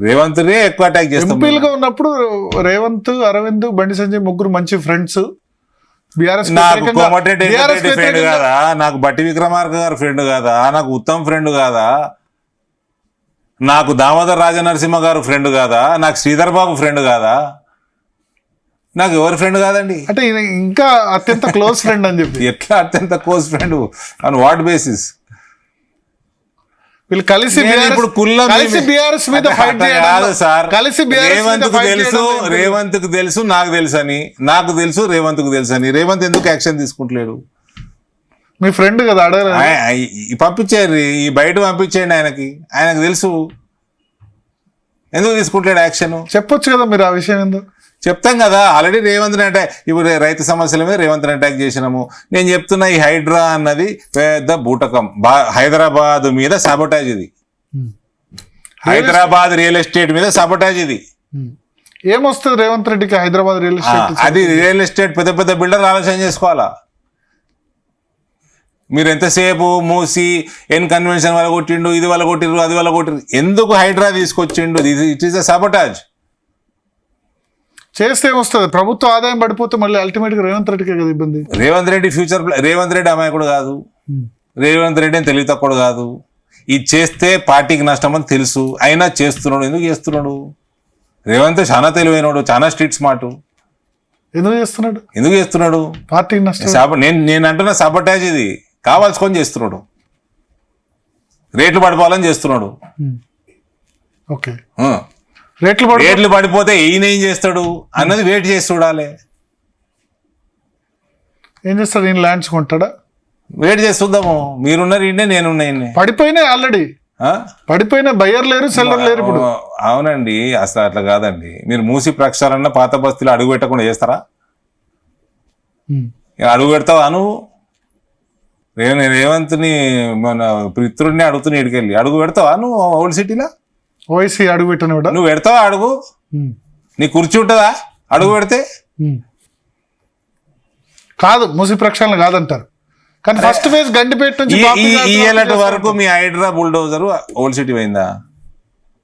రేవంత్నే ఎక్కువ అటాక్ చేస్తాం. ఎంపీలుగా ఉన్నప్పుడు రేవంత్, అరవింద్, బండి సంజయ్ ముగ్గురు మంచి ఫ్రెండ్స్. నాకు కోమటిరెడ్డి ఫ్రెండ్ కాదా, నాకు బట్టి విక్రమార్క గారు ఫ్రెండ్ కాదా, నాకు ఉత్తమ్ ఫ్రెండ్ కాదా, నాకు దామోదర్ రాజనరసింహ గారు ఫ్రెండ్ కాదా, నాకు శ్రీధర్ బాబు ఫ్రెండ్ కాదా, నాకు ఎవరి ఫ్రెండ్ కాదండి. అంటే ఇంకా అత్యంత క్లోజ్ ఫ్రెండ్ అని చెప్పి. ఎట్లా అత్యంత close friend, on what basis? వీళ్ళు కలిసి బీఆర్ఎస్ మీద ఫైట్ కాదు సార్. రేవంత్ కు తెలుసు, నాకు తెలుసు అని, నాకు తెలుసు రేవంత్ కు తెలుసు అని. రేవంత్ ఎందుకు యాక్షన్ తీసుకుంటలేడు? మీ ఫ్రెండ్ కదా, అడగలేదు. పంపించారు, ఈ బయట పంపించేయండి, ఆయనకు తెలుసు. ఎందుకు తీసుకుంటలేడు యాక్షన్? చెప్పొచ్చు కదా మీరు ఆ విషయం. ఎందుకు చెప్తాం కదా, ఆల్రెడీ రేవంత్ని అటాక్, ఇప్పుడు రైతు సమస్యల మీద రేవంత్ని అటాక్ చేసినాము. నేను చెప్తున్నా, ఈ హైడ్రా అన్నది పెద్ద బూటకం. హైదరాబాద్ మీద సాబొటాజ్ ఇది. హైదరాబాద్ రియల్ ఎస్టేట్ మీద సాబొటాజ్ ఇది. ఏమొస్తుంది రేవంత్ రెడ్డికి హైదరాబాద్ రియల్ ఎస్టేట్? అది రియల్ ఎస్టేట్ పెద్ద పెద్ద బిల్డర్లు ఆలోచన చేసుకోవాలా. మీరు ఎంతసేపు మూసి ఎన్ కన్వెన్షన్ వల్ల కొట్టిండు, ఇది వల్ల కొట్టిరు, అది వల్ల కొట్టిరు, ఎందుకు హైడ్రా తీసుకొచ్చిండు? It is a sabotage. చేస్తే ఏమొస్తుంది? ప్రభుత్వ ఆదాయం పడిపోతే మళ్ళీ అల్టిమేట్ గా రేవంత్ రెడ్డికే కదా ఇబ్బంది. రేవంత్ రెడ్డి ఫ్యూచర్, రేవంత్ రెడ్డి అమాయకుడు కాదు, రేవంత్ రెడ్డి అని తెలివి తక్కువ కాదు. ఇది చేస్తే పార్టీకి నష్టం అని తెలుసు, అయినా చేస్తున్నాడు. ఎందుకు చేస్తున్నాడు? రేవంత్ చాలా తెలివైనడు, చాలా స్ట్రీట్ స్మార్ట్. ఎందుకు చేస్తున్నాడు? పార్టీకి నష్టం. నేను అంటున్నా సాబొటాజ్ ఇది, కావాల్సుకొని చేస్తున్నాడు. రేట్లు పడిపోవాలని చేస్తున్నాడు. ఓకే, రేట్లు పడిపోతే ఈయన ఏం చేస్తాడు అన్నది వెయిట్ చేసి చూడాలి. ఏం చేస్తాడు? ఈయన ల్యాండ్స్ కొంటాడా? వెయిట్ చేసి చూద్దాము. మీరున్నారు ఇండే, నేనున్నా ఇండే. పడిపోయినాయి ఆల్రెడీ, పడిపోయిన బయ్యర్ లేరు, సెల్లర్ లేరు ఇప్పుడు. అవునండి, అసలు అట్లా కాదండి. మీరు మూసి ప్రక్షాళన పాత బస్తీలో అడుగు పెట్టకుండా చేస్తారా? అడుగు పెడతావా నువ్వు? రేవంత్ని మన పితృడిని అడుగుతున్నా, ఇడికెళ్ళి అడుగు పెడతావా నువ్వు? ఓల్డ్ సిటీలో ఓఎస్సీ అడుగు పెట్టిన నువ్వు పెడతావా అడుగు? నీ కుర్చీ ఉంటుందా అడుగు పెడితే? కాదు, మూసి ప్రక్షాళన కాదంటారు. కానీ ఫస్ట్ ఫేజ్ గండిపేట నుంచి ఈ వరకు మీ హైడ్రా బుల్డోజర్ ఓల్డ్ సిటీ పోయిందా?